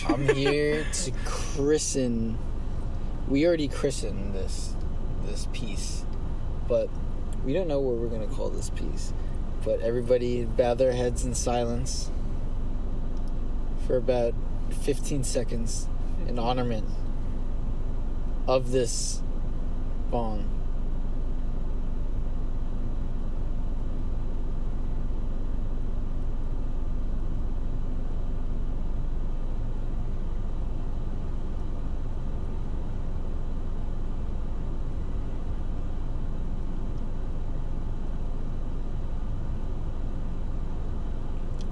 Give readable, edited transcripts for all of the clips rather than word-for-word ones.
I'm here to christen. We already christened this piece, but we don't know what we're gonna call this piece. But everybody bow their heads in silence for about 15 seconds in honorment of this bong.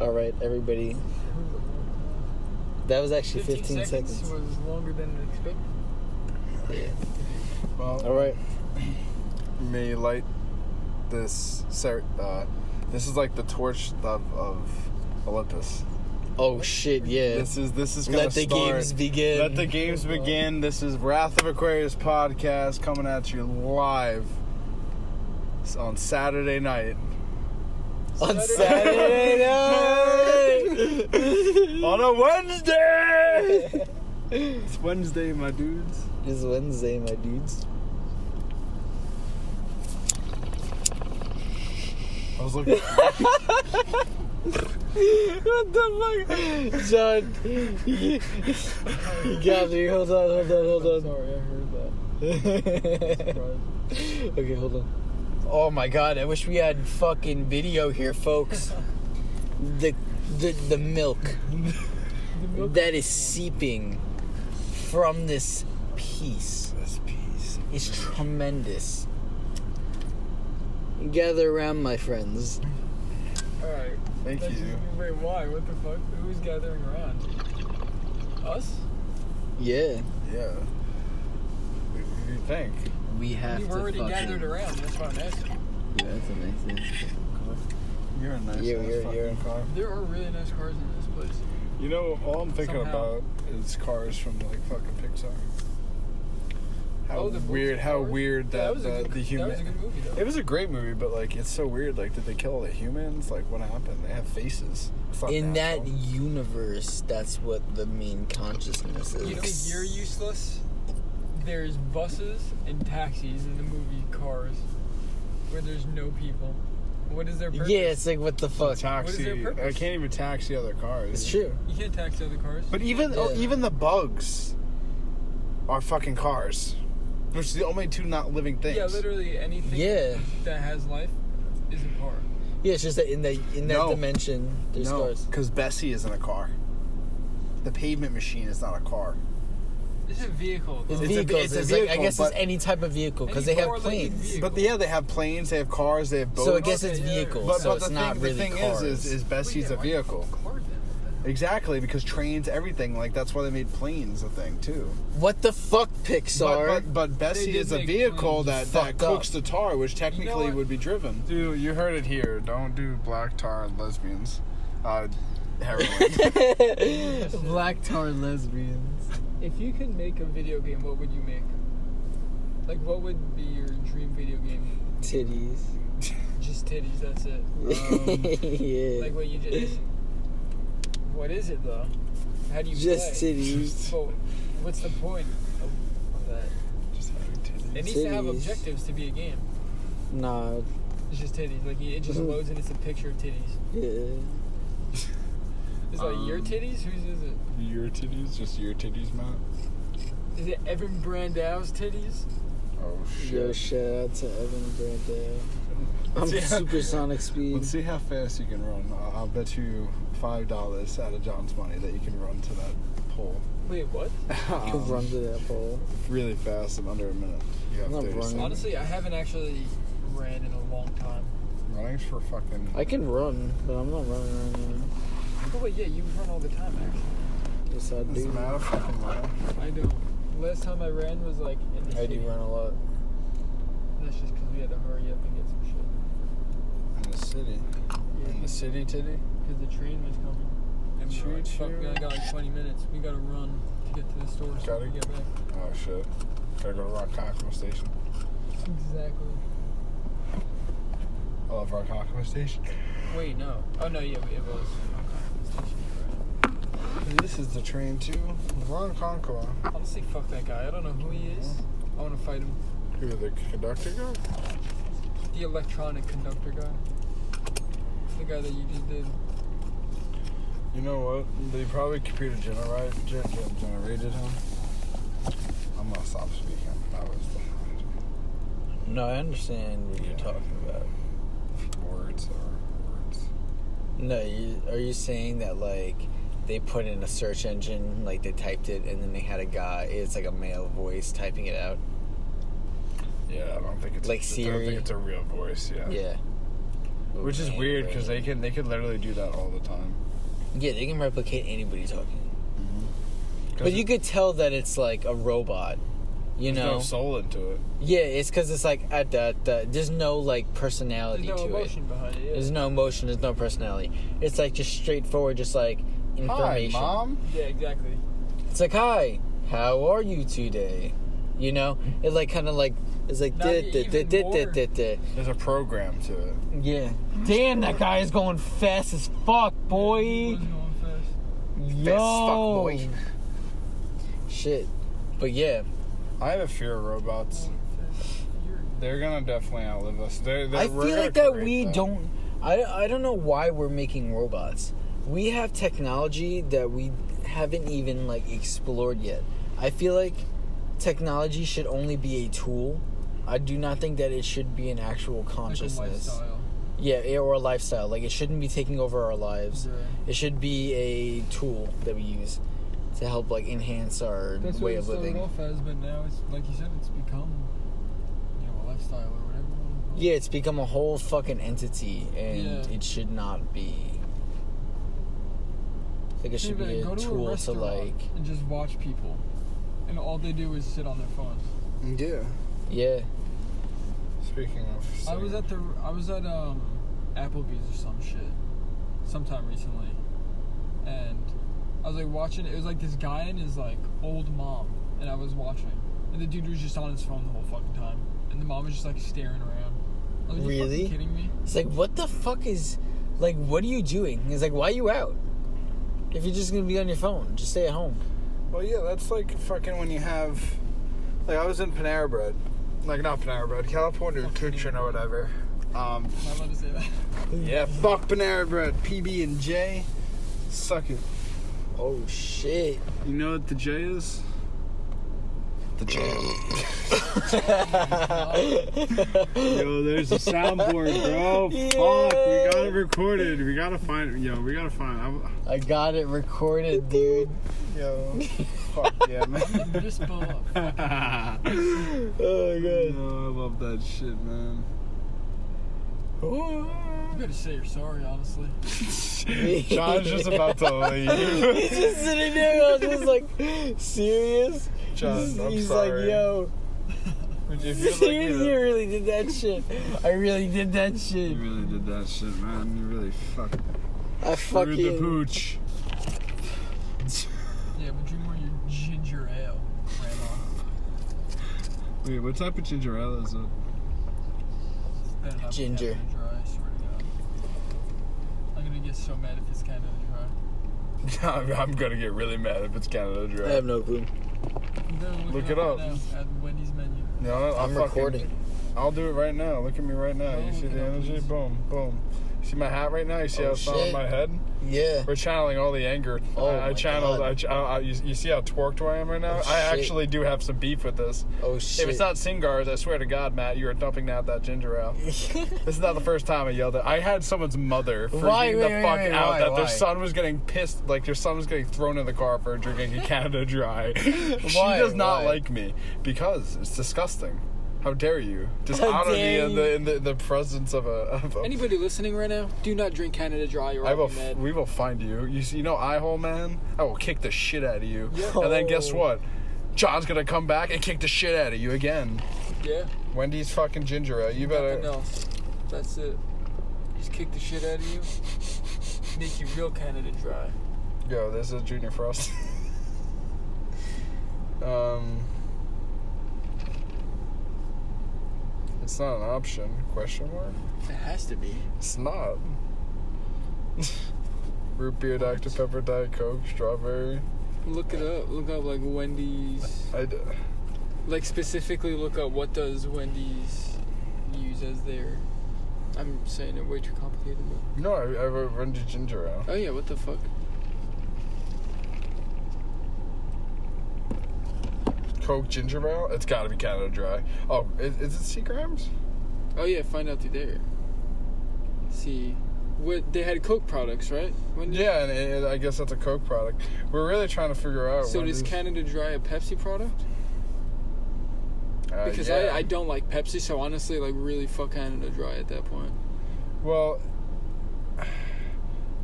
All right, everybody. That was actually 15 seconds. Was longer than expected. Yeah. Well, all right. May light this. This is like the torch of Olympus. Oh shit! Yeah. This is gonna Let the games begin. Let the games begin. This is Wrath of Aquarius podcast coming at you live on Saturday night. On Saturday night! On a Wednesday! It's Wednesday, my dudes. It's Wednesday, my dudes. I was looking. What the fuck? John, you got me. Hold on. Sorry, I heard that. Okay, hold on. Oh my god, I wish we had fucking video here, folks. The milk that is seeping from this piece. This piece is tremendous. Gather around, my friends. Alright. Thank you. Wait, why? What the fuck? Who's gathering around? Us? Yeah. Yeah. What do you think? We have We've to already gathered around. That's what I'm asking. Yeah, that's a nice car. You're a nice You're car. There are really nice cars in this place. You know, all I'm thinking Somehow. about is cars from like fucking Pixar. How Oh, the weird! How Cars? weird Yeah, that was a the good, human. That was a good movie, though. It was a great movie, but like it's so weird. Like, did they kill all the humans? Like, what happened? They have faces. It's not In natural. that universe, that's what the main consciousness is. You think you're useless? There's buses and taxis in the movie Cars where there's no people. What is their purpose? Yeah, it's like, what the fuck? Taxi. What is their purpose? I can't even taxi other cars. It's true. You can't taxi other cars. But even the bugs are fucking cars, which is the only two not living things. Yeah, literally anything that has life is a car. Yeah, it's just that in that dimension, there's cars. because Bessie isn't a car. The pavement machine is not a car. It's a vehicle. It's though. vehicles. it's a It's like, I vehicle, guess it's but- any type of vehicle because they Any have four-legged planes. vehicle. But yeah, they have planes, they have cars, they have boats. So I guess it's Yeah. vehicles. But, so but it's the not thing, really the thing cars. is Bessie's a Why vehicle. car then? Exactly, because trains, everything, like that's why they made planes a thing too. What the fuck, Pixar? But Bessie They did is a make vehicle planes. that Fucked cooks up. the tar, which technically what? would be driven. Dude, you heard it here. Don't do black tar and lesbians. Heroin. Black tar lesbians. If you could make a video game, what would you make? Like, what would be your dream video game? Titties. Just titties, that's it. Yeah. Like what you just... What is it, though? How do you Just play? titties. But what's the point of that? Just having titties. It needs to have Titties. objectives to be a game. Nah. It's just titties. Like, it just loads and it's a picture of titties. Yeah. It's like, your titties? Whose is it? Your titties? Just your titties, Matt? Is it Evan Brandau's titties? Oh, shit. Yo, shout out to Evan Brandau. I'm Yeah. supersonic speed. Let's see how fast you can run. I'll bet you $5 out of John's money that you can run to that pole. Wait, what? You can run to that pole. Really fast in under a minute. You have I'm not 30 running. seconds. Honestly, I haven't actually ran in a long time. Running's for fucking... I can run, but I'm not running right now. Oh, wait, yeah, you run all the time, actually. Yes, I Does it do. matter fucking run? I do. Last time I ran was like in the I city. do run a lot. That's just because we had to hurry up and get some shit. In the city. Yeah, In the city, titty? because the train was coming. And we were like, fuck, we only got like 20 minutes. We gotta run to get to the store so we can get back. Oh, shit. Gotta go to Rockhackma Station. Exactly. I love Rockhackma Station. Wait, no. Oh, no, yeah, it was. Okay, station, right. This is the train to Ronkonkoma. Honestly, fuck that guy. I don't know who he is. I want to fight him. Who, the conductor guy? The electronic conductor guy. The guy that you just did. You know what? They probably computer generated him. I'm gonna stop speaking. That was the No, I understand what you're talking about. words are words. No, are you saying that, like, they put in a search engine, like, they typed it, and then they had a guy, it's like a male voice typing it out? Yeah, I don't think it's like I Siri. don't think it's a real voice. Yeah. Yeah. Which is weird because they could literally do that all the time. Yeah, they can replicate anybody talking. Mm-hmm. But you could tell that it's like a robot. You There's know? no soul into it. Yeah, it's because it's like there's no like personality There's no to emotion it. behind it. Yeah. There's no emotion. There's no personality. It's like just straightforward, just like information. Hi, Mom. Yeah, exactly. It's like, hi, how are you today? You know, it like kind of like it's like Not even more. There's a program to it. Yeah. Damn, that guy is going fast as fuck, boy. He wasn't going fast. Yo. Fast fuck, boy. Shit. But yeah. I have a fear of robots. They're gonna definitely outlive us. I feel like that we don't. I don't know why we're making robots. We have technology that we haven't even like explored yet. I feel like technology should only be a tool. I do not think that it should be an actual consciousness. Like a lifestyle. Yeah, or a lifestyle. Like it shouldn't be taking over our lives. Right. It should be a tool that we use to help like enhance our That's way what it of started living. off as, but now it's like you said, it's become, a lifestyle or whatever you want to call it. Yeah, it's become a whole fucking entity, and Yeah. it should not be. I think it should be Go a to tool to restaurant like. and just watch people, and all they do is sit on their phones. Yeah. Yeah. Speaking of, I was at Applebee's or some shit sometime recently, and I was like watching. It was like this guy and his like old mom, and I was watching, and the dude was just on his phone the whole fucking time, and the mom was just like staring around. I was like, you Really? fucking kidding me? It's like, what the fuck is, like, what are you doing? It's like, why are you out? If you're just gonna be on your phone, just stay at home. Well, yeah, that's like fucking when you have, like, I was in Panera Bread, like not Panera Bread, California Kitchen or whatever. Am I allowed to say that? Yeah, fuck Panera Bread, PB and J, suck it. Oh shit. You know what the J is? The J. Yo, there's a soundboard, bro. Yeah. Fuck, we got it recorded. We gotta find. I got it recorded, dude. Yo, fuck yeah, man. Just blow up. Oh my god. No, I love that shit, man. You better say you're sorry, honestly. John's just about to leave. He's just sitting there, I was just like, serious? John, I'm He's sorry. like, yo. Would you feel Serious, like you really did that shit. I really did that shit. You really did that shit, man. You really fucked. I Screwed the fucking. pooch. Yeah, but drink more of your ginger ale, Grandma. Wait, what type of ginger ale is it? Better not be Ginger. Canada Dry, I swear to God. I'm gonna get so mad if it's Canada Dry. I'm gonna get really mad if it's Canada Dry. I have no clue. I'm gonna Look it up. Right now at Wendy's menu. No, I'm recording. I'll do it right now. Look at me right now. No, You see look the it up, energy? please. Boom, boom. See my hat right now? You see Oh, how it's on shit. my head? Yeah. We're channeling all the anger. Oh, I my channeled. God. You see how twerked I am right now? Oh, I shit. actually do have some beef with this. Oh shit. If it's not Singars, I swear to God, Matt, you are dumping out that ginger ale. This is not the first time I yelled at. I had someone's mother freaking Why? the Wait, fuck wait, out why? that their Why? son was getting pissed, like their son was getting thrown in the car for drinking a Canada Dry. She Why? does not Why? like me because it's disgusting. How dare you? Just How honor me dare in the presence of a. Anybody listening right now, do not drink Canada Dry or I'll be mad. We will find you. You know, eye hole man. I will kick the shit out of you. Yeah. And then guess Oh. what? John's gonna come back and kick the shit out of you again. Yeah. Wendy's fucking ginger ale. You Nothing better. else. That's it. Just kick the shit out of you. Make you real Canada Dry. Yo, this is Junior Frost. It's not an option? Question mark? It has to be. It's not. Root beer, Dr. Pepper, Diet Coke, strawberry. Look it up. Look up like Wendy's. Like specifically look up what does Wendy's use as their. I'm saying it way too complicated. But... No, I wrote Wendy's ginger ale. Oh yeah, what the fuck? Coke ginger ale? It's got to be Canada Dry. Oh, is it Seagrams? Oh yeah, find out through there. See, what they had Coke products, right? Wendy's? Yeah, and I guess that's a Coke product. We're really trying to figure out. So Wendy's. does Canada Dry a Pepsi product? Because yeah. I don't like Pepsi, so honestly, like really fuck Canada Dry at that point. Well,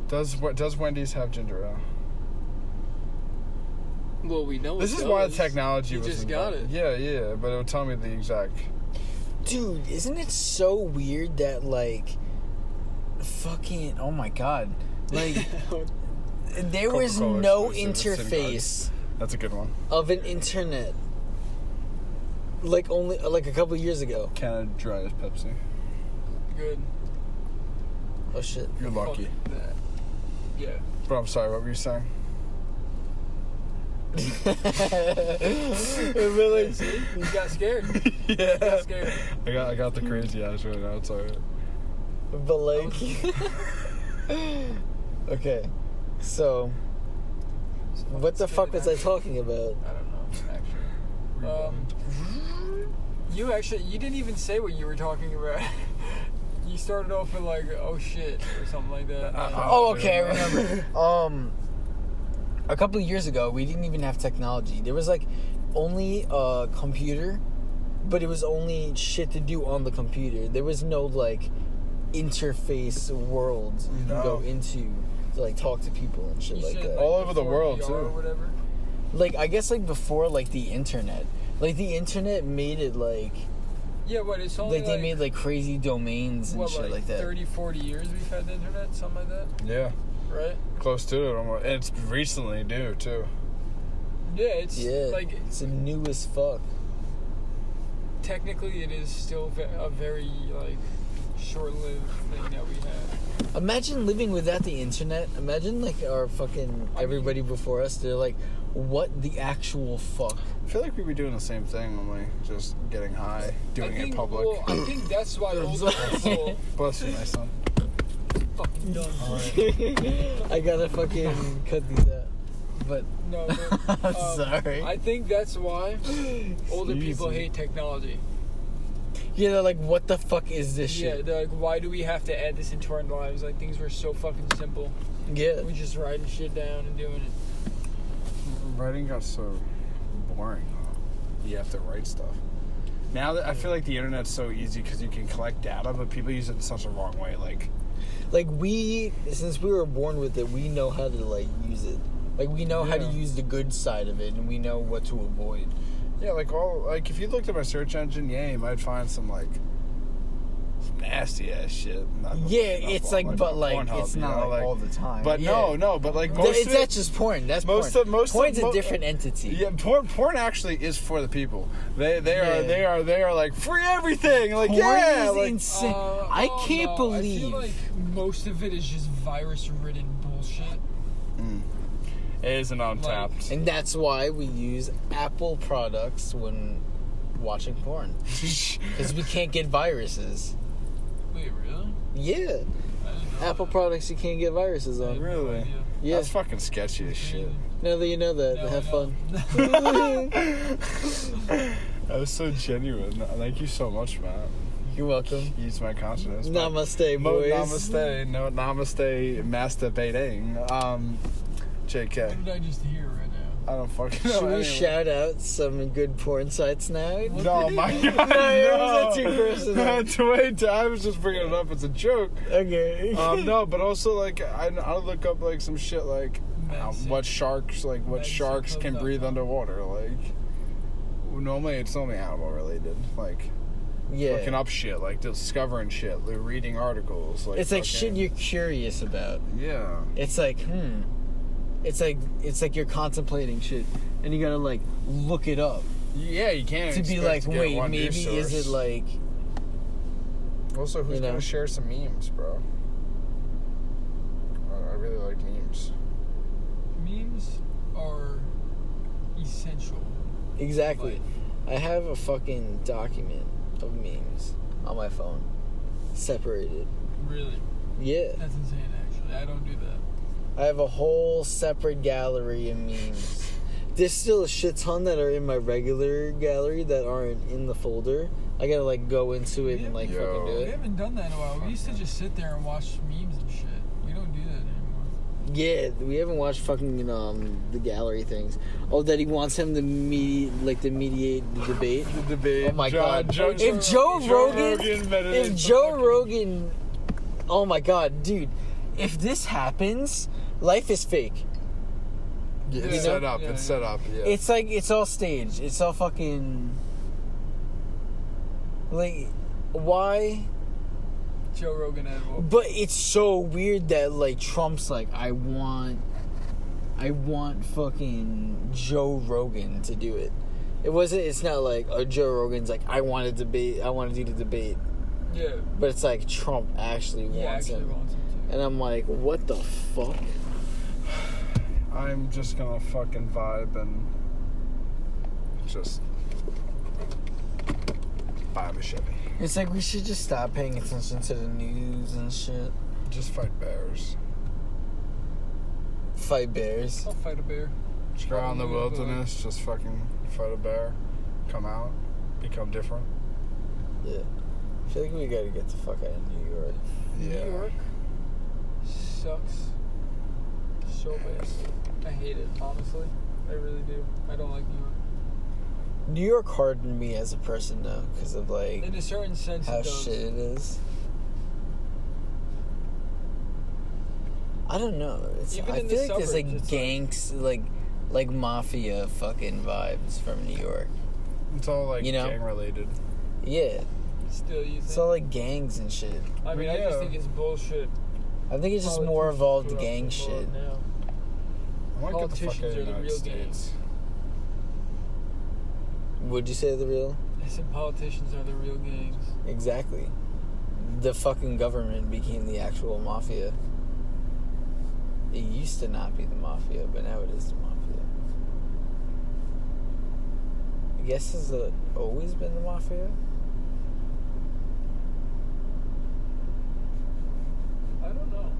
does Wendy's have ginger ale? Well, we know this it is does. why the technology was. You just got it. Yeah, but it would tell me the exact. Dude, isn't it so weird that like, fucking, oh my god, like, there was Coca-Cola no exclusive, interface That's a good one. of an internet, like only like a couple years ago. Canada Dry is Pepsi. Good. Oh shit. You're lucky. Fuck that. Yeah. But I'm sorry, what were you saying? Really? See? You got scared. Yeah. You got scared. I got the crazy eyes right now. It's alright. But like, okay, so what the fuck was I talking about? I don't know, actually. You didn't even say what you were talking about. You started off with like, oh shit, or something like that. Oh, okay, I remember. A couple of years ago, we didn't even have technology. There was like only a computer, but it was only shit to do on the computer. There was no like interface world you can go into to like talk to people and shit like that. All over the world VR too. Or whatever. Like I guess like before like the internet. Like the internet made it like yeah, but it's only like they made like crazy domains and shit like that. 30, 40 years we've had the internet, something like that. Yeah. Right? Close to it almost. And it's recently new too. Yeah, it's like it's new as fuck. Technically, it is still a very like short-lived thing that we have. Imagine living without the internet. Imagine like our fucking everybody before us. They're like, what the actual fuck? I feel like we'd be doing the same thing, only just getting high, doing it in public. Well, I think that's why older people. Bless you, my son. Fucking done. Right. I gotta fucking cut these out. But No, but, I'm sorry. I think that's why older people Easy. hate technology. Yeah, they're like, what the fuck is this Yeah, shit? they're like, why do we have to add this into our lives? Like, things were so fucking simple. Yeah. We're just writing shit down and doing it. Writing got so boring. You have to write stuff. Now that I feel like the internet's so easy because you can collect data, but people use it in such a wrong way. Like since we were born with it, we know how to like use it. Like we know how to use the good side of it, and we know what to avoid. yeah, like if you looked at my search engine, yeah, you might find some like nasty ass shit. Yeah, it's like, but like, Pornhub, it's you not know, like all the time. But yeah. no, but like most It's of it, not just porn. That's most porn. of most Porn's of, a different entity. Yeah, porn actually is for the people. They are like free everything. Like Porn yeah, is like insane. I can't believe. I feel like most of it is just virus-ridden bullshit. it is an untapped. And that's why we use Apple products when watching porn. Because we can't get viruses. Wait, really? Yeah. I didn't know Apple that. products you can't get viruses I had on. no Really? idea. Yeah. That's fucking sketchy as shit. Now that you know that, Now have I fun. That was so genuine. Thank you so much, Matt. You're welcome. Use my consciousness. Namaste, boys. Namaste. No, namaste. Masturbating. JK. What did I just hear right now? I don't fucking know. Should we anyway. shout out some good porn sites now? No, my God. No, it was too personal. Wait, I was just bringing it up. It's a joke. Okay. No, but also like I look up like some shit like what sharks can breathe underwater. Like normally it's only animal related. Like Yeah. looking up shit, like discovering shit, like reading articles. Like It's like fucking- shit you're curious about. Yeah. It's like, It's like you're contemplating shit, and you gotta like look it up Yeah, you can't to be expect like, to get wait, one maybe news is it source. like? Also, who's you know? gonna share some memes, bro? Are really like memes. Memes are essential. Exactly. I have a fucking document of memes on my phone. Separated. Really? Yeah. That's insane, actually. I don't do that. I have a whole separate gallery of memes. There's still a shit ton that are in my regular gallery that aren't in the folder. I gotta, like, go into it and, like, fucking do We it. haven't done that in a while. We used to just sit there and watch memes and shit. We don't do that anymore. Yeah, we haven't watched fucking the gallery things. Oh, that he wants him to mediate the debate. The debate. Oh my god! If Joe Rogan, oh my god, dude! If this happens, life is fake. Yeah, it's set up. It's set up. Yeah. It's like it's all staged. It's all fucking. Like, why? Joe Rogan had one. But it's so weird that, like, Trump's like, I want fucking Joe Rogan to do it. It's not like, Joe Rogan's like, I want to do the debate. Yeah. But it's like, Trump actually wants him. To. And I'm like, what the fuck? I'm just gonna fucking vibe and just buy a machete. It's like we should just stop paying attention to the news and shit. Just fight bears. Fight bears. I'll fight a bear. Just go out in the wilderness, just fucking fight a bear. Come out, become different. Yeah. I feel like we gotta get the fuck out of New York. Yeah. New York sucks so bad. I hate it, honestly. I really do. I don't like New York. New York hardened me as a person, though, because of, like, in a certain sense, how it does. shit it is. I don't know. I feel like there's, like, gangs, like mafia fucking vibes from New York. It's all, like, gang related. Yeah. Still, you think? It's all, like, gangs and shit. I mean, I just think it's bullshit. I think it's just more evolved gang shit. Now. I want to get the fuck out of the United States. Would you say the real? I said politicians are the real gangs. Exactly. The fucking government became the actual mafia. It used to not be the mafia, but now it is the mafia. I guess has it always been the mafia? I don't know.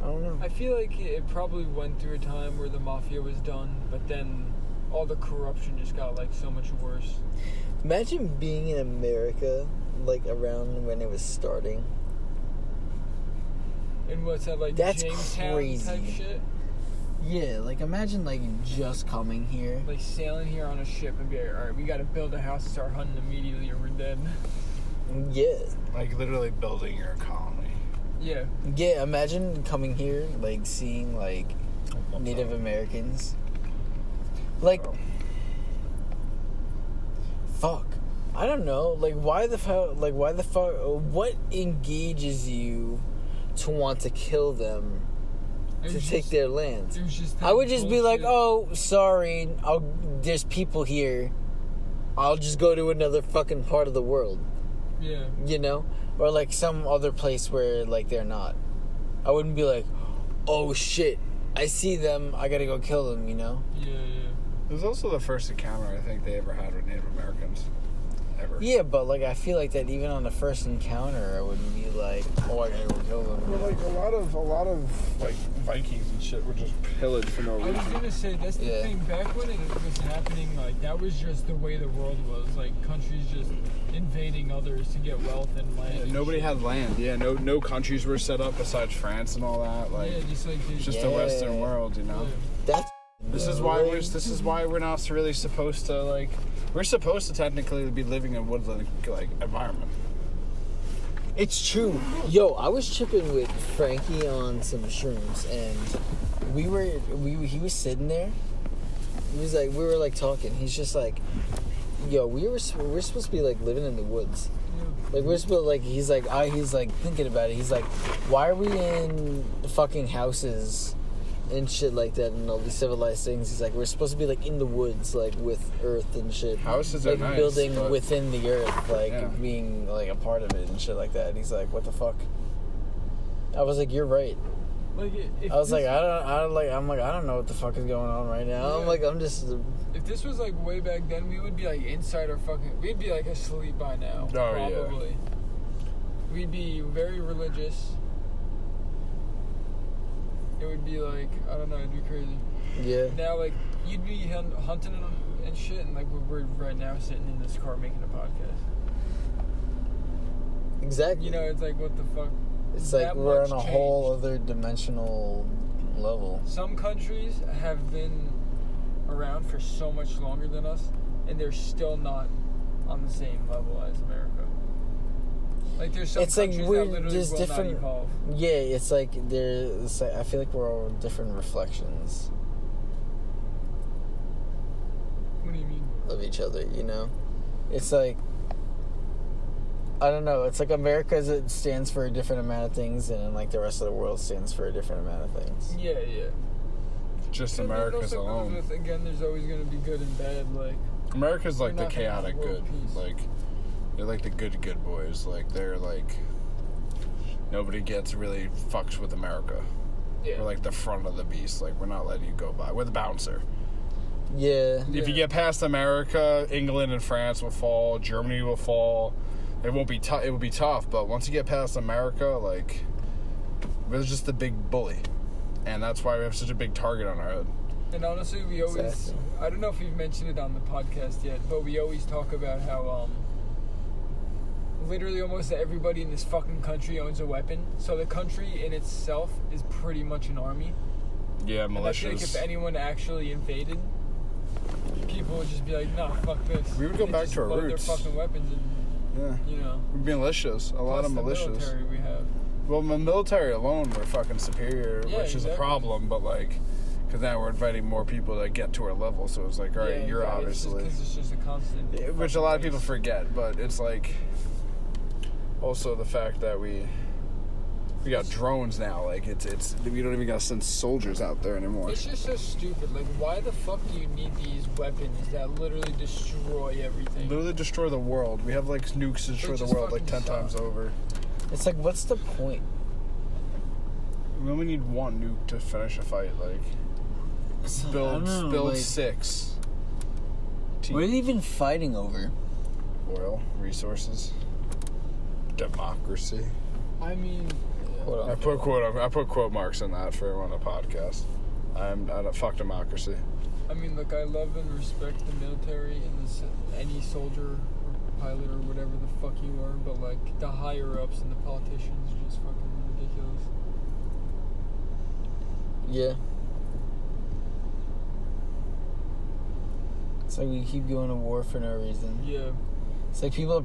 I don't know. I feel like it probably went through a time where the mafia was done, but then all the corruption just got, like, so much worse. Imagine being in America, like, around when it was starting. And what's that, like, That's Jamestown crazy. type shit? Yeah, like, imagine, like, just coming here. Like, sailing here on a ship and be like, alright, we gotta build a house and start hunting immediately or we're dead. Yeah. Like, literally building your colony. Yeah. Yeah, imagine coming here, like, seeing, like, Native Americans. Like, fuck. I don't know. Like, why the fuck? What engages you to want to kill them to take their land? I would just be like, oh, sorry. There's people here. I'll just go to another fucking part of the world. Yeah. You know? Or, like, some other place where, like, they're not. I wouldn't be like, oh, shit. I see them. I gotta go kill them, you know? Yeah. It was also the first encounter I think they ever had with Native Americans. Ever. Yeah, but, like, I feel like that even on the first encounter, I wouldn't be like, oh, I gotta go kill them. Well, like, a lot of like, Vikings and shit were just pillaged for no reason. I was gonna say, that's the thing. Back when it was happening, like, that was just the way the world was. Like, countries just invading others to get wealth and land. Yeah, nobody had land. Yeah, no countries were set up besides France and all that. Like, yeah, just like the Western world, you know. Yeah. That's This is why we're not really supposed to, like, we're supposed to technically be living in a woodland, like, environment. It's true. Yo, I was chipping with Frankie on some shrooms, and he was sitting there. He was like, we were like talking. He's just like, yo, we're supposed to be like living in the woods. Like, we're supposed to, like, he's like thinking about it. He's like, why are we in fucking houses and shit like that and all these civilized things? He's like, we're supposed to be like in the woods, like with earth and shit. Houses like are nice, building within the earth, like yeah. being like a part of it and shit like that. And he's like, what the fuck? I was like, you're right. Like, I was like, I don't know what the fuck is going on right now. Yeah. I'm just. If this was like way back then, we would be like inside our fucking. We'd be like asleep by now. Oh, probably. Yeah. We'd be very religious. It would be like, I don't know, it'd be crazy. Yeah. Now, like, you'd be hunting and shit, and like we're right now sitting in this car making a podcast. Exactly. You know, it's like, what the fuck? It's like we're on a whole other dimensional level. Some countries have been around for so much longer than us, and they're still not on the same level as America. Like, there's some countries that literally there's will different, not evolve. Yeah, it's like I feel like we're all different reflections What do you mean? of each other, you know? It's like, I don't know, it's like America stands for a different amount of things, and then like the rest of the world stands for a different amount of things. Yeah. Just America's alone. Again, there's always going to be good and bad. Like, America's like the chaotic good. Like, they're like the good boys. Like, they're like, nobody really fucks with America. Yeah. We're like the front of the beast. Like, we're not letting you go by. We're the bouncer. Yeah. If you get past America, England and France will fall. Germany will fall. It won't be tough. It will be tough, but once you get past America, like, we're just the big bully, and that's why we have such a big target on our head. And honestly, we always, Exactly. I don't know if we've mentioned it on the podcast yet, but we always talk about how, literally almost everybody in this fucking country owns a weapon. So the country in itself is pretty much an army. Yeah, And I feel like if militias. anyone actually invaded, people would just be like, nah, fuck this. We would go They back just to our load roots. their fucking weapons and, Yeah, you know. we'd be militias. A lot of Plus militias. the military we have. Well, the military alone, we're fucking superior, Yeah, which is a exactly. problem. But like, because now we're inviting more people to get to our level, so it's like, all right, you're yeah, obviously. It's just a constant. Yeah, which a lot of people forget, but it's like also the fact that we got drones now. Like, it's we don't even gotta send soldiers out there anymore. It's just so stupid. Like, why the fuck do you need these weapons that literally destroy everything? Literally destroy the world. We have like nukes to destroy the just world like 10 fucking times suck. over. It's like, what's the point? We only need one nuke to finish a fight. Like, I don't know, build like, 6. What are they even fighting over? Oil, resources, democracy. I mean, Hold on. I put quote marks in that for everyone on the podcast. I don't fuck democracy. look, I love and respect the military and any soldier or pilot or whatever the fuck you are, but like the higher ups and the politicians are just fucking ridiculous. Yeah. It's like we keep going to war for no reason. Yeah. It's like people are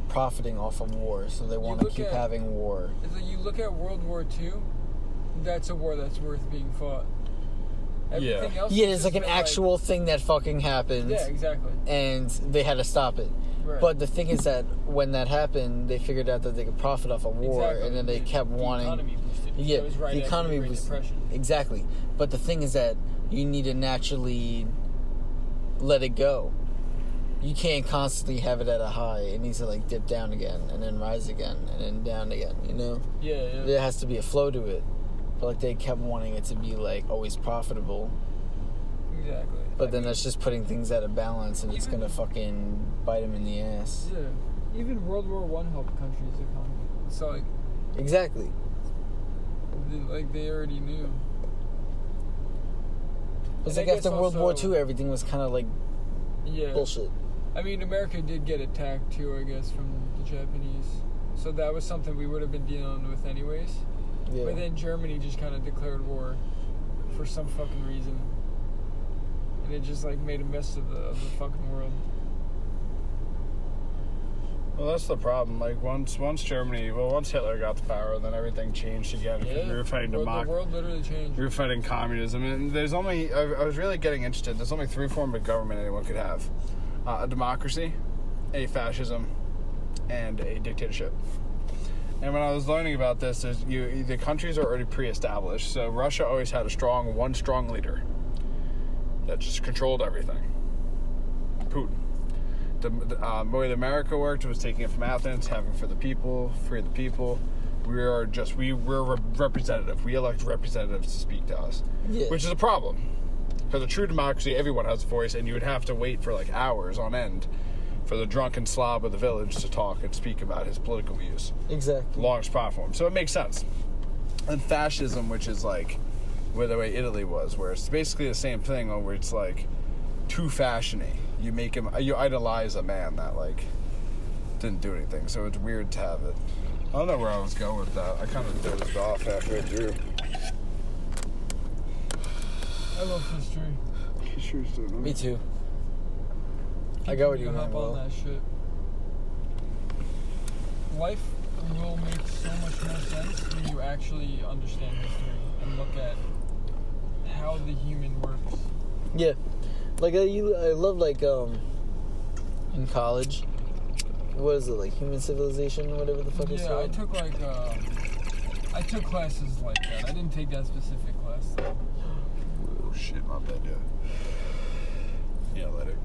profiting off of war, so they want to look keep at- having war. It's like you look at World War II, that's a war that's worth being fought. Everything else Yeah, has it's like just an been, actual thing that fucking happened. Yeah, exactly. And they had to stop it. Right. But the thing is that when that happened, they figured out that they could profit off of war, Exactly. and then they kept wanting. The economy boosted. Yeah, It was right the after economy the Great was Depression. exactly. But the thing is that you need to naturally let it go. You can't constantly have it at a high. It needs to like dip down again, and then rise again, and then down again. You know, Yeah. there has to be a flow to it. But like they kept wanting it to be like always profitable. Exactly. But then that's just putting things out of balance, and it's Even- gonna fucking bite them in the ass. Yeah. Even World War I helped countries' economy. So like, Exactly. they already knew. It's And like I after guess World War also- II, everything was kind of like Yeah. bullshit. I mean, America did get attacked too, I guess, from the Japanese. So that was something we would have been dealing with anyways. Yeah. But then Germany just kind of declared war for some fucking reason. And it just like made a mess of the fucking world. Well, that's the problem. Like once Hitler got the power, then everything changed again. Because we were fighting the world literally changed. We were fighting communism, and there's only I was really getting interested. There's only 3 forms of government anyone could have: a democracy, a fascism, and a dictatorship. And when I was learning about this, the countries are already pre-established. So Russia always had one strong leader that just controlled everything. Putin. The way that America worked was taking it from Athens, having for the people, free the people. we're representative. We elect representatives to speak to us, which is a problem. Because a true democracy, everyone has a voice, and you would have to wait for like hours on end for the drunken slob of the village to talk and speak about his political views. Exactly. Large platform. So it makes sense. And fascism, which is like where the way Italy was, where it's basically the same thing, where it's like too fashiony. You idolize a man that like didn't do anything. So it's weird to have it. I don't know where I was going with that. I kind of dozed off halfway through. I love history. Me too. I got what you meant, on that shit. Life will make so much more sense when you actually understand history and look at how the human works. Yeah. Like, I love, like, in college, what is it, like, human civilization, whatever the fuck it's called? Yeah, I took classes like that. I didn't take that specific class, though. Oh, shit, my bad, dude. Yeah, let it.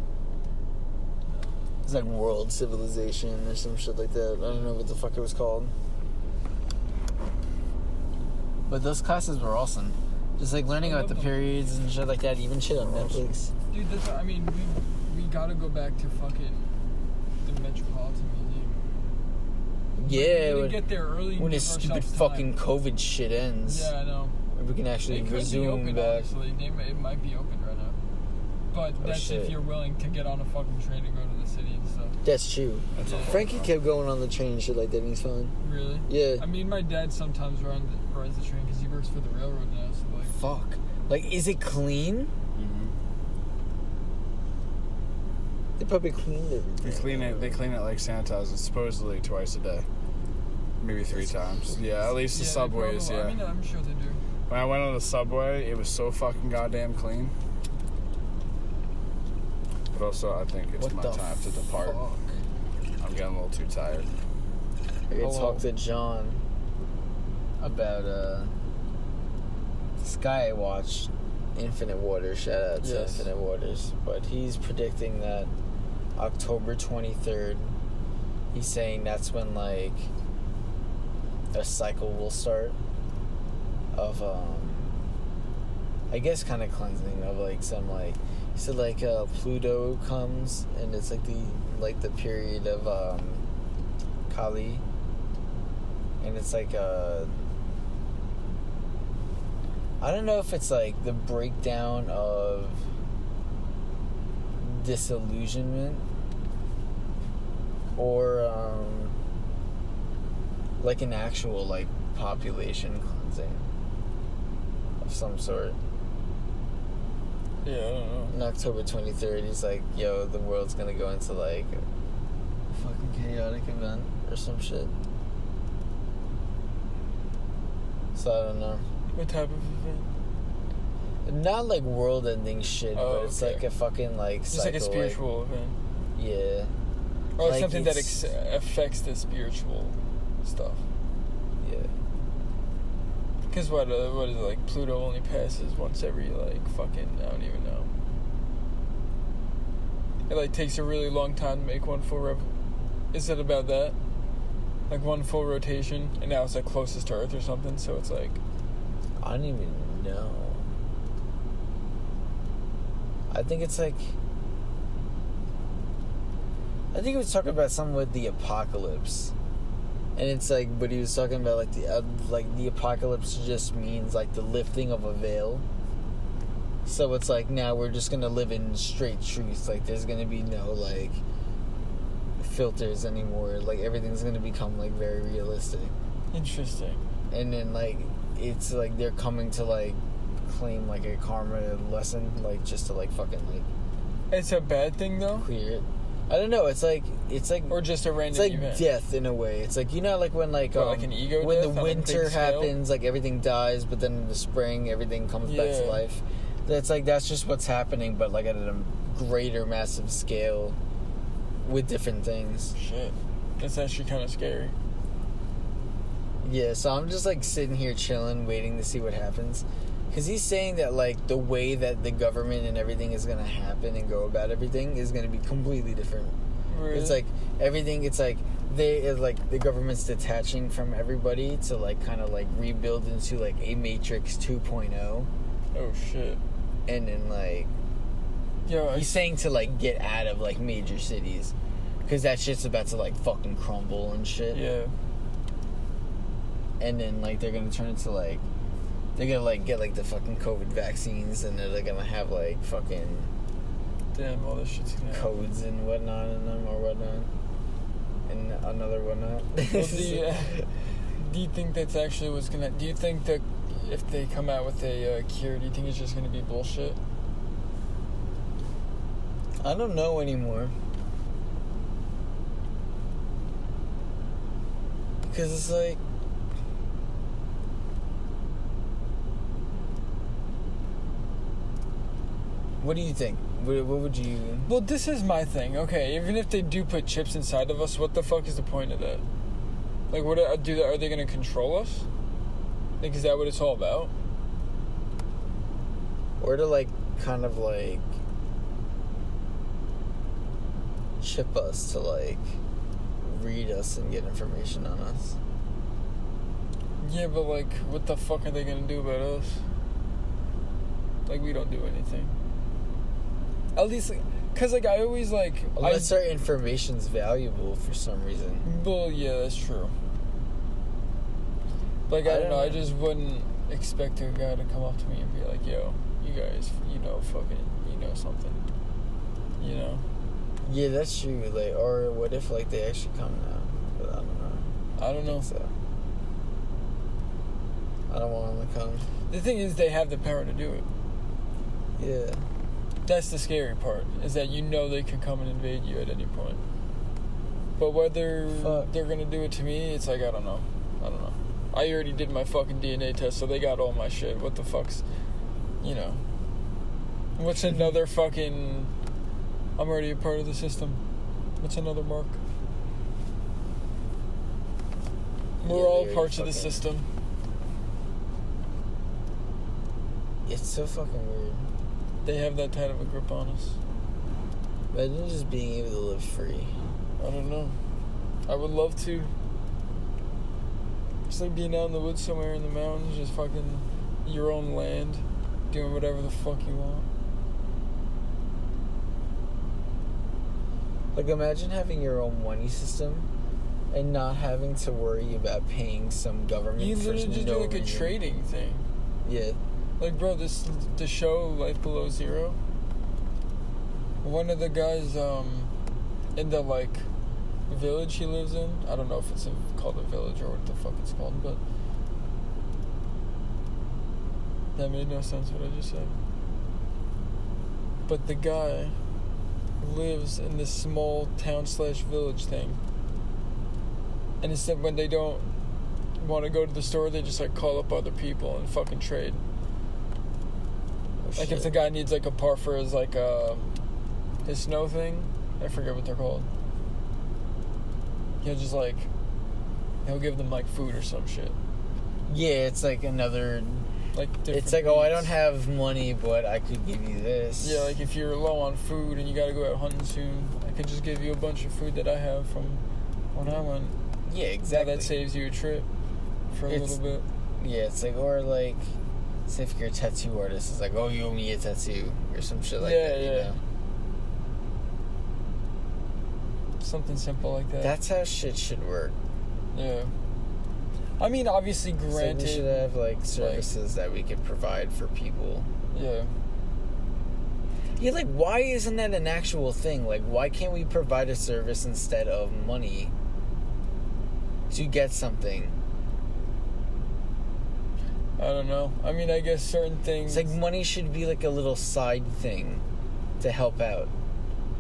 It's like world civilization or some shit like that. I don't know what the fuck it was called. But those classes were awesome. Just like learning about the periods and shit like that, even shit on Netflix. Dude, we gotta go back to fucking the Metropolitan Museum. Yeah, we didn't get there early when this stupid fucking COVID shit ends. Yeah, I know. We can actually resume back. Honestly. It might be open right now. But that's if you're willing to get on a fucking train to go to the city and stuff. That's true. Frankie kept going on the train and shit like that, and he's fine. Really? Yeah. I mean, my dad sometimes rides the train because he works for the railroad now, so like... Fuck. Like, is it clean? Mm-hmm. They probably cleaned everything. They clean it like sanitizing, supposedly twice a day. Maybe 3 times. Yeah, at least the subways, yeah. I mean, I'm sure they do. When I went on the subway, it was so fucking goddamn clean. But also, I think it's my time to depart. I'm getting a little too tired. I gotta talk to John about this guy I watched, Infinite Waters. Shout out to Infinite Waters. But he's predicting that October 23rd, he's saying that's when like a cycle will start of I guess kind of cleansing of like some like he said like Pluto comes and it's like the period of Kali, and it's like I don't know if it's like the breakdown of disillusionment or like an actual like population cleansing of some sort. Yeah, I don't know. On October 23rd, he's like, yo, the world's gonna go into like a fucking chaotic event or some shit. So I don't know. What type of event? Not like world-ending shit, but it's okay. like a fucking like just cycle, like a spiritual event. Yeah. Or like something that affects the spiritual stuff. Yeah. Because what is it, like, Pluto only passes once every, like, fucking, I don't even know. It, like, takes a really long time to make one full Is it about that? Like, one full rotation, and now it's, like, closest to Earth or something, so it's, like... I don't even know. I think it's, like... I think he was talking about something with the apocalypse. And it's like, but he was talking about like the apocalypse just means like the lifting of a veil. So it's like now we're just gonna live in straight truth. Like there's gonna be no like filters anymore. Like everything's gonna become like very realistic. Interesting. And then like it's like they're coming to like claim like a karma lesson, like just to like fucking like. It's a bad thing though. Clear it. I don't know. It's like or just a random it's like event. Death in a way. It's like, you know, like when like an ego when death the winter happens, like everything dies, but then in the spring everything comes back to life. That's like that's just what's happening, but like at a greater, massive scale with different things. Shit, that's actually kind of scary. Yeah, so I'm just like sitting here chilling, waiting to see what happens. Because he's saying that, like, the way that the government and everything is going to happen and go about everything is going to be completely different. Really? It's like everything. It's like the government's detaching from everybody to like kind of like rebuild into like a Matrix 2.0. Oh shit. And then like, he's saying to like get out of like major cities, because that shit's about to like fucking crumble and shit. Yeah. And then like they're gonna turn into like, they're gonna like get like the fucking COVID vaccines, and they're gonna have like fucking damn, all this shit's gonna codes and whatnot in them or whatnot, and another whatnot. Well, do you think that's actually what's gonna? Do you think that if they come out with a cure, do you think it's just gonna be bullshit? I don't know anymore. Because it's like, what do you think? What would you... Well, this is my thing. Okay, even if they do put chips inside of us, what the fuck is the point of that? Like, what are they gonna control us? Like, is that what it's all about? Or to like, kind of like, chip us to like, read us and get information on us. Yeah, but like, what the fuck are they gonna do about us? Like, we don't do anything. At least, cause like I always like. Unless our information's valuable for some reason. Well, yeah, that's true. Like I don't know. I just wouldn't expect a guy to come up to me and be like, "Yo, you guys, something," you know. Yeah, that's true. Like, or what if like they actually come now? But I don't know. I don't know. So I don't want them to come. The thing is, they have the power to do it. Yeah. That's the scary part, is that you know they can come and invade you at any point. But whether they're gonna do it to me, it's like, I don't know. I already did my fucking DNA test, so they got all my shit. What the fuck's, what's another fucking, I'm already a part of the system. What's another mark? We're all parts of the system. It's so fucking weird. They have that tight of a grip on us. Imagine just being able to live free. I don't know. I would love to. It's like being out in the woods somewhere in the mountains, just fucking your own land, doing whatever the fuck you want. Like, imagine having your own money system and not having to worry about paying some government You for literally just do like a trading thing. Yeah. Like, bro, the show Life Below Zero, one of the guys in the like village he lives in, I don't know if it's called a village or what the fuck it's called, but that made no sense what I just said. But the guy lives in this small town/village thing, and instead when they don't want to go to the store, they just like call up other people and fucking trade. Like, if the guy needs, like, a part for his, like, his snow thing, I forget what they're called. He'll just, like, he'll give them, like, food or some shit. Yeah, it's like another... Like, it's like, I don't have money, but I could give you this. Yeah, like, if you're low on food and you gotta go out hunting soon, I could just give you a bunch of food that I have from when I went. Yeah, exactly. Now that saves you a trip for a little bit. Yeah, it's like, or, like... Say if you're a tattoo artist, it's like, oh, you owe me a tattoo, or some shit like that, you know? Something simple like that. That's how shit should work. Yeah. I mean, obviously, granted... So we should have, like, services that we could provide for people. Yeah. Yeah, like, why isn't that an actual thing? Like, why can't we provide a service instead of money to get something? I don't know. I mean, I guess certain things... It's like money should be like a little side thing to help out,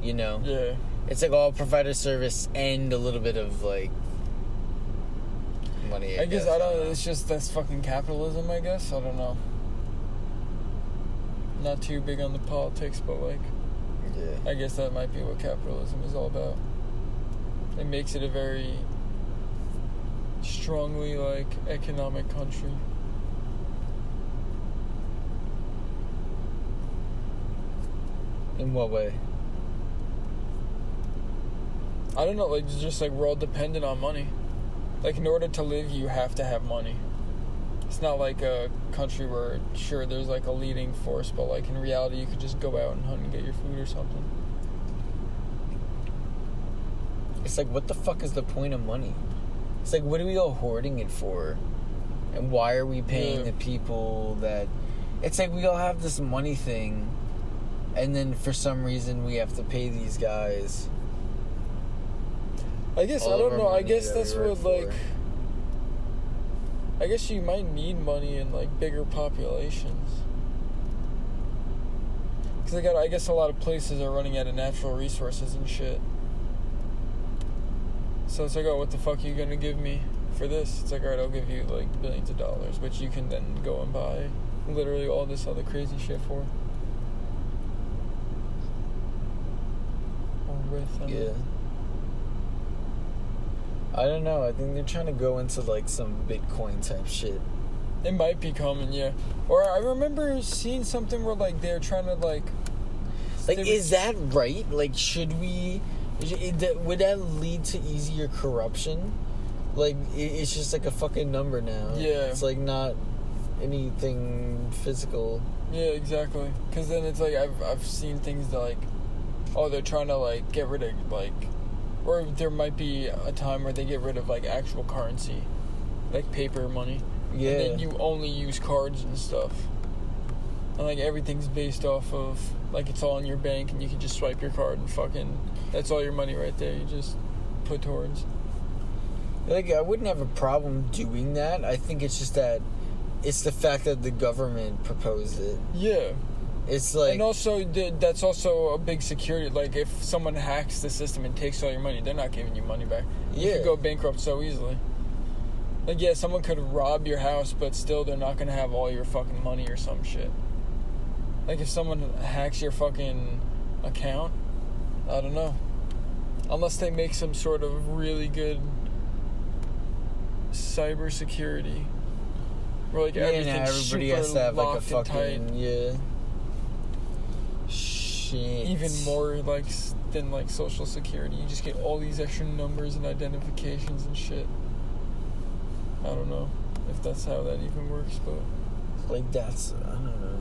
you know? Yeah. It's like, I'll provide a service and a little bit of, like, money, I guess. I don't know. It's just, that's fucking capitalism, I guess. I don't know. Not too big on the politics, but, like... Yeah. I guess that might be what capitalism is all about. It makes it a very strongly, like, economic country. In what way? I don't know, like, it's just like we're all dependent on money. Like, in order to live, you have to have money. It's not like a country where, sure, there's like a leading force, but like in reality, you could just go out and hunt and get your food or something. It's like, what the fuck is the point of money? It's like, what are we all hoarding it for? And why are we paying the people that... It's like we all have this money thing, and then for some reason we have to pay these guys. I guess, I don't know, I guess that's what, like... I guess you might need money in, like, bigger populations. Because I guess a lot of places are running out of natural resources and shit. So it's like, oh, what the fuck are you gonna give me for this? It's like, alright, I'll give you, like, billions of dollars, which you can then go and buy literally all this other crazy shit for. Or with, I mean. Yeah. I don't know. I think they're trying to go into, like, some Bitcoin type shit. It might be coming, yeah. Or I remember seeing something where, like, they're trying to, like... Like, is that right? Like, should we... Would that lead to easier corruption? Like, it's just like a fucking number now. Yeah. It's, like, not anything physical. Yeah, exactly. Because then it's like, I've seen things that, like... Oh, they're trying to, like, get rid of, like... Or there might be a time where they get rid of, like, actual currency. Like, paper money. Yeah. And then you only use cards and stuff. And, like, everything's based off of... Like, it's all in your bank, and you can just swipe your card and fucking... That's all your money right there. You just put towards. Like, I wouldn't have a problem doing that. I think it's just that... It's the fact that the government proposed it. Yeah. It's like... And also, that's also a big security. Like, if someone hacks the system and takes all your money, they're not giving you money back. You could go bankrupt so easily. Like, yeah, someone could rob your house, but still they're not going to have all your fucking money or some shit. Like, if someone hacks your fucking account, I don't know. Unless they make some sort of really good cybersecurity. Where, like, everybody has to have, like, a fucking... tight. Yeah. Shit. Even more, like, than, like, Social Security. You just get all these extra numbers and identifications and shit. I don't know if that's how that even works, but... Like, that's... I don't know.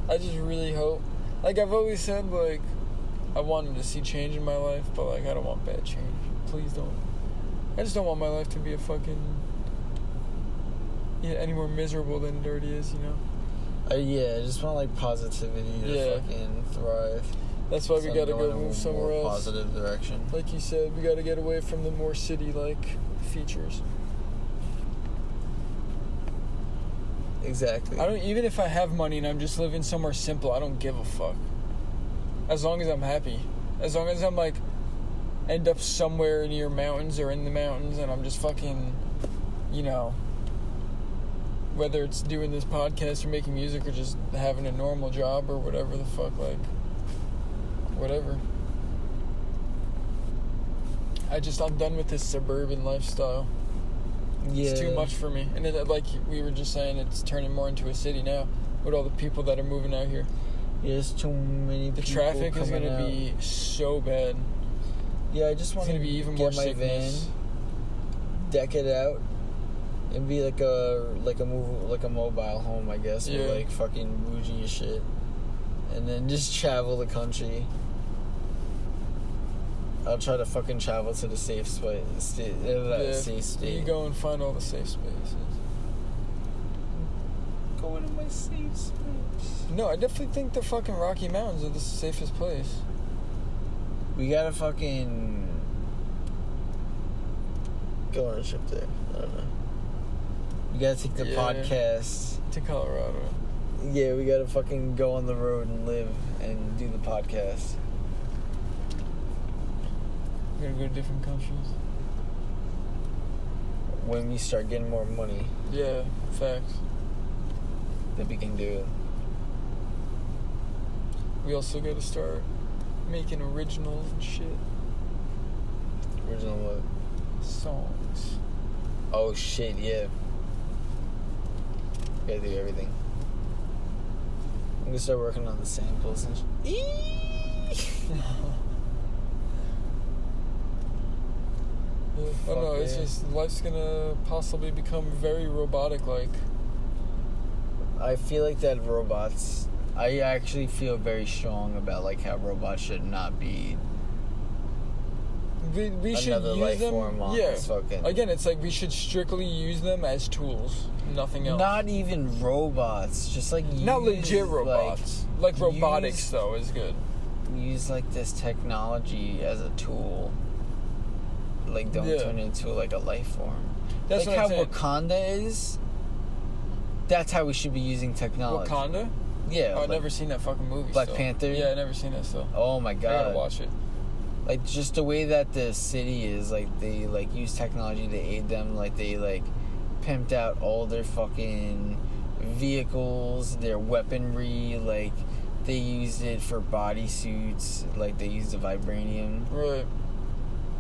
I just really hope... Like, I've always said, like, I wanted to see change in my life, but, like, I don't want bad change. Please don't. I just don't want my life to be a fucking... Yeah, any more miserable than it already is, you know? Yeah, I just want, like, positivity to fucking thrive. That's why we gotta go move somewhere else. Positive direction. Like you said, we gotta get away from the more city-like features. Exactly. Even if I have money and I'm just living somewhere simple, I don't give a fuck. As long as I'm happy. As long as I'm, like, end up somewhere near mountains or in the mountains and I'm just fucking, you know... Whether it's doing this podcast or making music or just having a normal job or whatever the fuck, like, whatever. I'm done with this suburban lifestyle. Yeah. It's too much for me. And like we were just saying, it's turning more into a city now with all the people that are moving out here. Yeah, there's too many people. The traffic is going to out. be so bad. Yeah, I just want to be even get more my sickness. van, deck it out. It'd be like a mobile home, I guess, with like fucking bougie shit, and then just travel the country. I'll try to fucking travel to the safe state. Safe state. You go and find all the safe spaces. Go into my safe space. No, I definitely think the fucking Rocky Mountains are the safest place. We gotta fucking go on a trip there. I don't know. We gotta take the podcast to Colorado. Yeah, we gotta fucking go on the road and live and do the podcast. We're gonna go to different countries. When we start getting more money. Yeah, facts. Then we can do it. We also gotta start making originals and shit. Original what? Songs. Oh shit, yeah. Gotta do everything. I'm gonna start working on the samples and Yeah. I don't know. It's just life's gonna possibly become very robotic-like. I feel like that robots. I actually feel very strong about like how robots should not be. We should Another use life them. form on Yeah. this fucking. Again, it's like we should strictly use them as tools, nothing else. Not even robots, just like Not legit robots. Like robotics, use- though, is good. Use like this technology as a tool. Like don't turn it into like a life form. That's like what how I'm saying. Wakanda is. That's how we should be using technology. Wakanda? Yeah. Oh, I've like never seen that fucking movie. Black still. Panther? Yeah, I never seen that still. Oh my I gotta god. watch it. Like just the way that the city is, like they like use technology to aid them, like they like pimped out all their fucking vehicles, their weaponry, like they used it for bodysuits, like they used the vibranium Right.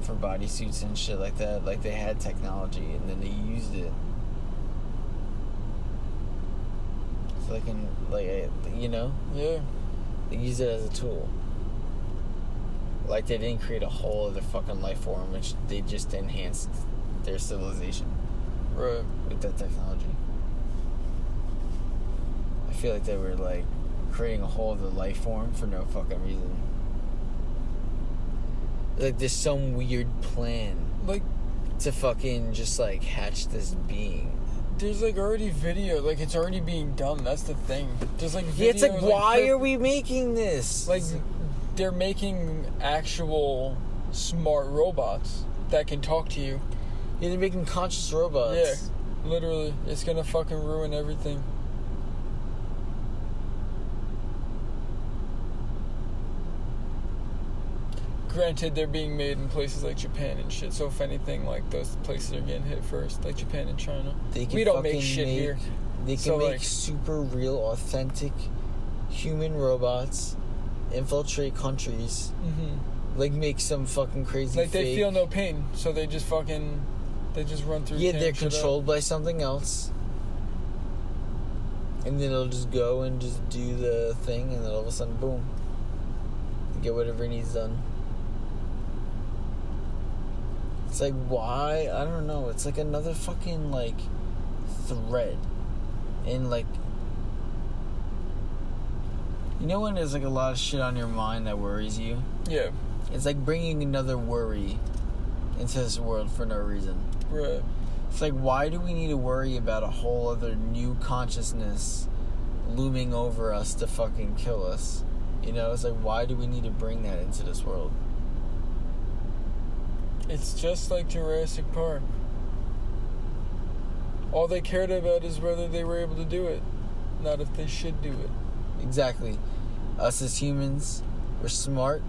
for bodysuits and shit like that. Like they had technology and then they used it. So they can like Yeah. they use it as a tool. Like they didn't create a whole other fucking life form, which they just enhanced their civilization Right. with that technology. I feel like they were like creating a whole other life form for no fucking reason. Like there's some weird plan Like, to fucking just like hatch this being. there's like already video. Like, it's already being done. That's the thing. There's like video. Yeah, it's like why are we making this? Like, they're making actual smart robots that can talk to you. Yeah, they're making conscious robots. Yeah, literally. It's gonna fucking ruin everything. Granted, they're being made in places like Japan and shit, so if anything, like, those places are getting hit first, like Japan and China. They can We don't make fucking shit here. They can So, make like- super real, authentic human robots infiltrate countries. Mm-hmm. Like make some fucking crazy. Like, they fake- feel no pain, so they just fucking... They just run through. Yeah, tearing they're shit up. controlled by something else, and then it'll just go and just do the thing, and then all of a sudden, boom, get whatever it needs done. It's like, why? I don't know. It's like another fucking like thread, and like, you know when there's like a lot of shit on your mind that worries you. Yeah, It's like bringing another worry into this world for no reason. right. It's like, why do we need to worry about a whole other new consciousness looming over us to fucking kill us? You know, it's like, why do we need to bring that into this world? It's just like Jurassic Park. All they cared about is whether they were able to do it, not if they should do it. Exactly. Us as humans, we're smart,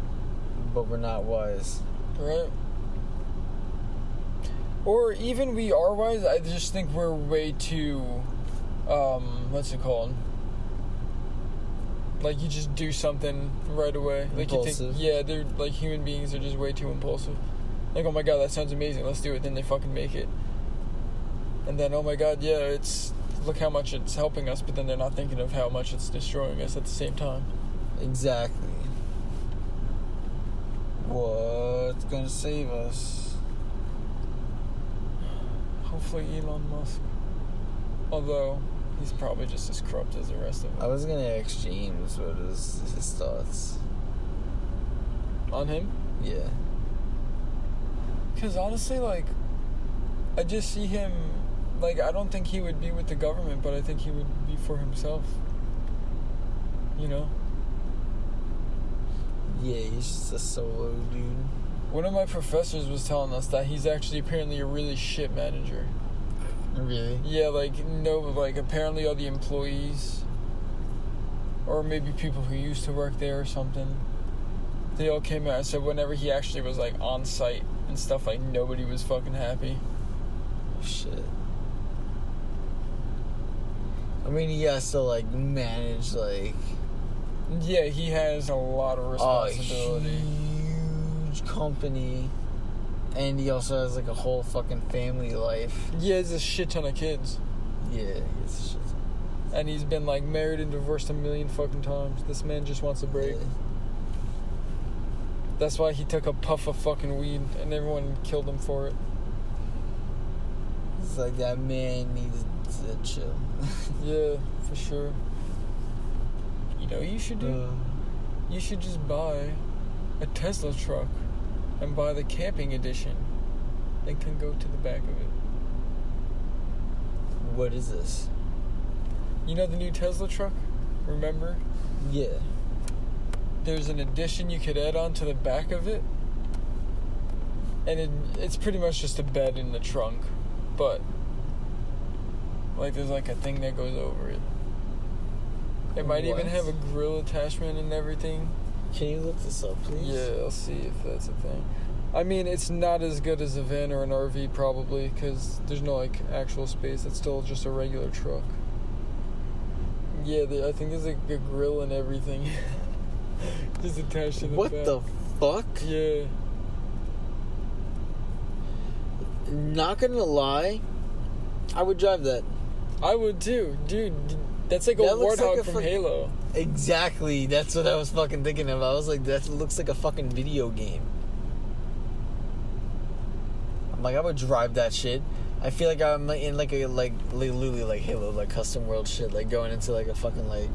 but we're not wise. Right? Or even we are wise, I just think we're way too, what's it called? Like, you just do something right away. Like, Impulsive. you think, yeah, they're, like, human beings are just way too impulsive. Like, oh my god, that sounds amazing, let's do it, then they fucking make it. And then, oh my god, yeah, it's, look how much it's helping us, but then they're not thinking of how much it's destroying us at the same time. Exactly. What's gonna save us? Hopefully Elon Musk. Although, he's probably just as corrupt as the rest of I them. was gonna ask James what is his thoughts. On him? Yeah. Because honestly, like, I just see him, like, I don't think he would be with the government, but I think he would be for himself. You know? Yeah, he's just a solo dude. One of my professors was telling us that he's actually apparently a really shit manager. Really? Yeah, like, no, like, apparently all the employees, or maybe people who used to work there or something, they all came out and said whenever he actually was, like, on site and stuff, like, nobody was fucking happy. Oh, shit. I mean, he has to, like, manage, like... Yeah, he has a lot of responsibility. A huge company. And he also has, like, a whole fucking family life. He has a shit ton of kids. Yeah, it's shit. And he's been, like, married and divorced a million fucking times. This man just wants a break. Yeah. That's why he took a puff of fucking weed and everyone killed him for it. It's like that man needs to chill. Yeah, for sure. You know what you should do? You should just buy a Tesla truck and buy the camping edition and can go to the back of it. What is this? You know the new Tesla truck? Remember? Yeah. There's an addition you could add on to the back of it. And it's pretty much just a bed in the trunk. But, like, there's like a thing that goes over it. It might even have a grill attachment and everything. Can you look this up, please? Yeah, I'll see if that's a thing. I mean, it's not as good as a van or an RV, probably, because there's no, like, actual space. It's still just a regular truck. Yeah, I think there's, like, a grill and everything. Just attached to the What back. the fuck? Yeah. Not gonna lie, I would drive that. I would, too. Dude, that's like a That looks warthog like a from fuck- Halo. Exactly, that's what I was fucking thinking of. I was like, that looks like a fucking video game. I'm like, I would drive that shit. I feel like I'm in like a literally like Halo, like custom world shit, like going into like a fucking like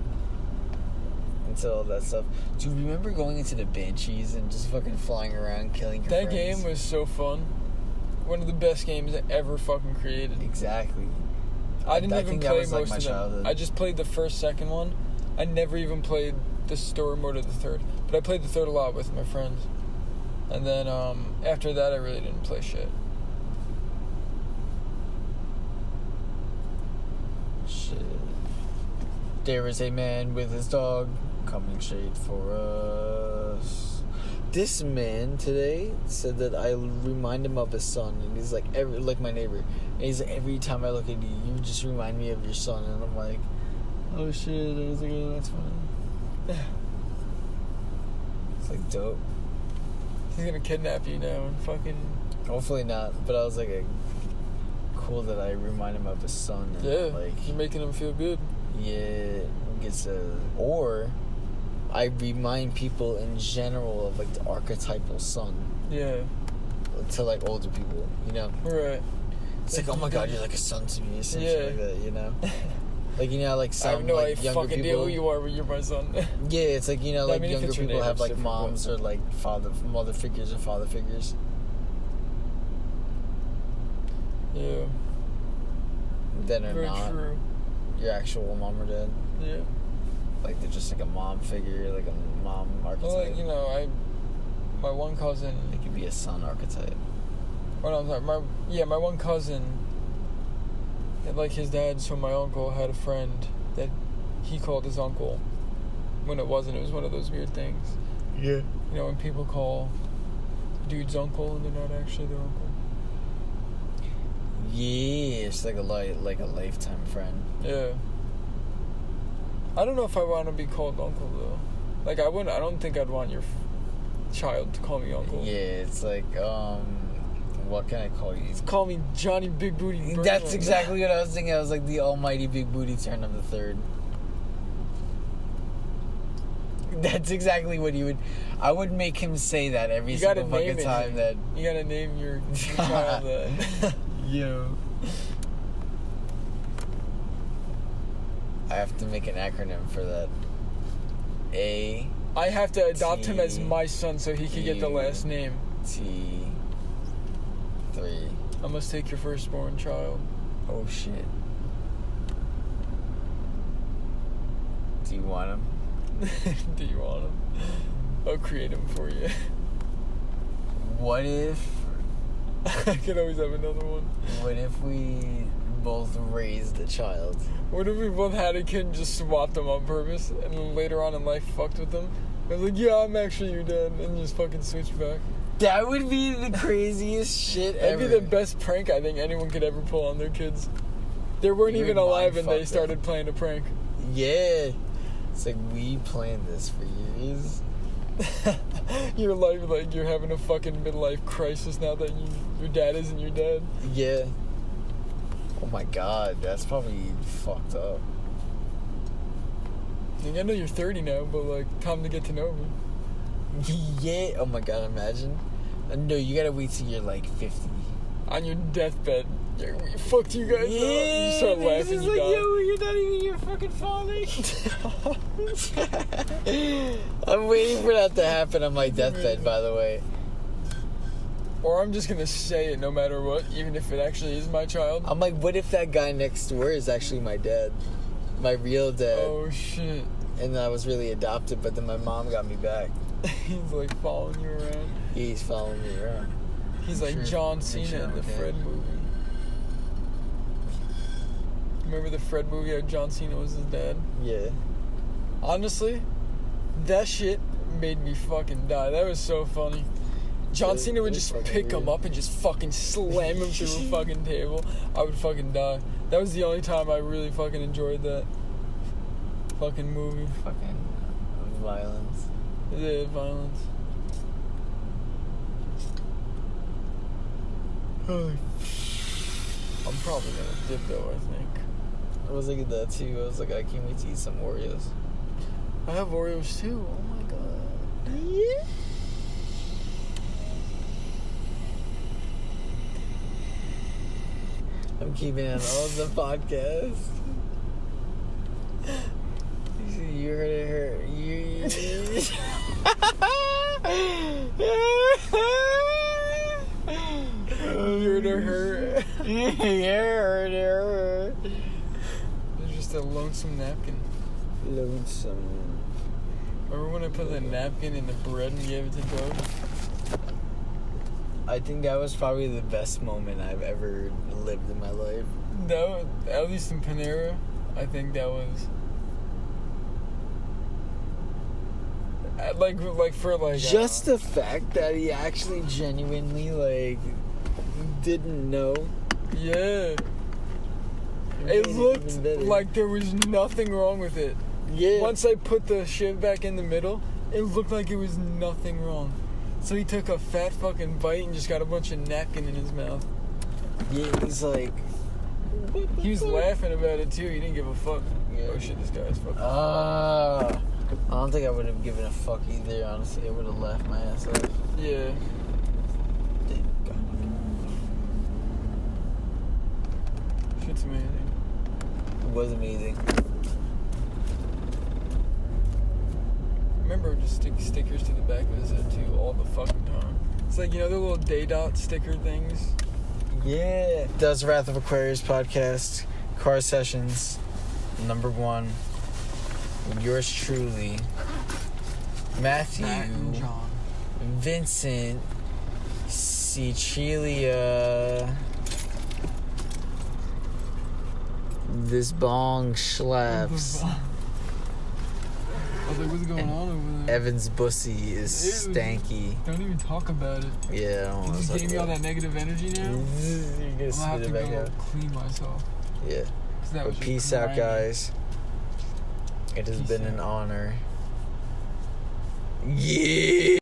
into all that stuff. Do you remember going into the Banshees and just fucking flying around killing your That friends? game was so fun. One of the best games ever fucking created. Exactly. I didn't even think that play was, like, most my of them. childhood. I just played the first, second one. I never even played the story mode of the third. But I played the third a lot with my friends. And then after that, I really didn't play shit. Shit. There is a man with his dog coming straight for us. This man today said that I remind him of his son, and he's like like my neighbor. And he's like, every time I look at you, you just remind me of your son, and I'm like, oh shit. I was like, oh, that's funny. It's like dope. He's gonna kidnap you now and fucking... Hopefully not, but I was like, cool that I remind him of his son. And Yeah, like you're making him feel good. yeah, gets or I remind people in general of like the archetypal son Yeah, to like older people, you know. right. It's like, oh my god, you're like a son to me, or some Yeah. shit like that, you know. Like, you know, like I some have no like younger fucking idea people. who you are, but you're my son. Yeah, it's like, you know, I like mean, if younger it's your people name, have it's like different, moms or like mother figures or father figures. Yeah, Then are very not true. your actual mom or dad. Yeah. Like they're just like a mom figure, like a mom archetype. Well, like, you know, my one cousin... It could be a son archetype. Oh, no, I'm sorry. My one cousin, and like his dad, so my uncle had a friend that he called his uncle when it wasn't. It was one of those weird things. Yeah. You know, when people call dudes uncle and they're not actually their uncle. Yeah, it's like a lifetime friend. Yeah. I don't know if I want to be called uncle though. Like I don't think I'd want your child to call me uncle. Yeah, it's like what can I call you? Call me Johnny Big Booty Burnup. That's exactly what I was thinking. I was like the almighty big booty turn of the third. That's exactly what he would. I would make him say that every single fucking time. That you gotta name your child that. Yo. I have to make an acronym for that. A I have to adopt him as my son so he can get the last name. T 3. I must take your firstborn child. Oh shit. Do you want him? Do you want him? I'll create him for you. What if I could always have another one. What if we both raised a child? What if we both had a kid and just swapped them on purpose and then later on in life fucked with them? I was like, yeah, I'm actually your dad, and just fucking switch back. That would be the craziest shit That'd ever. be the best prank I think anyone could ever pull on their kids. They weren't You even would alive and they mind-fuck started them. playing a prank. Yeah. It's like we planned this for years. Your life, like you're having a fucking midlife crisis now that your dad isn't your dad. Yeah. Oh my god, that's probably fucked up. Like, I know you're 30 now, but like time to get to know me. Yeah. Oh my god, imagine. No, you gotta wait till you're like 50. On your deathbed, Yeah, we fucked you guys up. You start laughing, you like, die. yo, you're not even your fucking father. I'm waiting for that to happen on my deathbed, by the way. Or I'm just gonna say it no matter what, even if it actually is my child. I'm like, what if that guy next door is actually my dad? My real dad. Oh, shit. And I was really adopted, but then my mom got me back. He's like following you around. He's following me around. He's like Sure. John Make Cena sure in I'm the okay. Fred movie. Remember the Fred movie how John Cena was his dad? Yeah. Honestly, that shit made me fucking die. That was so funny. John Cena would just pick him up and just fucking slam him through a fucking table. I would fucking die. That was the only time I really fucking enjoyed that fucking movie. Fucking violence. Yeah, violence. I'm probably gonna dip though, I think. I was looking at that too. I was like, I can't wait to eat some Oreos. I have Oreos too. Oh my god. Yeah. I'm keeping it on the podcast. You heard it hurt. You heard it hurt. You heard it hurt. There's just a lonesome napkin. Lonesome. Remember when I put the napkin in the bread and gave it to Doug? I think that was probably the best moment I've ever lived in my life. No, at least in Panera, I think that was like for like Just the fact that he actually genuinely like didn't know. yeah. made It even looked better. like there was nothing wrong with it. Yeah. Once I put the shit back in the middle, it looked like it was nothing wrong. So he took a fat fucking bite and just got a bunch of napkin in his mouth. Yeah, he's like. He was laughing about it too. He didn't give a fuck. Yeah. Oh shit, this guy's fucking. I don't think I would have given a fuck either, honestly. I would have laughed my ass off. Yeah. Shit's amazing. It was amazing. Remember just stick stickers to the back of his head too all the fucking time. It's like, you know, the little day dot sticker things. Yeah. That's Wrath of Aquarius podcast. Car Sessions. Number 1. Yours truly. Matthew. Matt and John. Vincent. Sicilia. This bong slaps. I was like, what's going on over there? Evan's bussy is Ew. stanky. Don't even talk about it. Yeah, I don't You want just to gave me all that negative energy now. You're I'm gonna gonna have spit to it back go out. clean myself. Yeah. 'Cause that But was just peace out, grinding. guys. It has Peace been out. an honor. Yeah.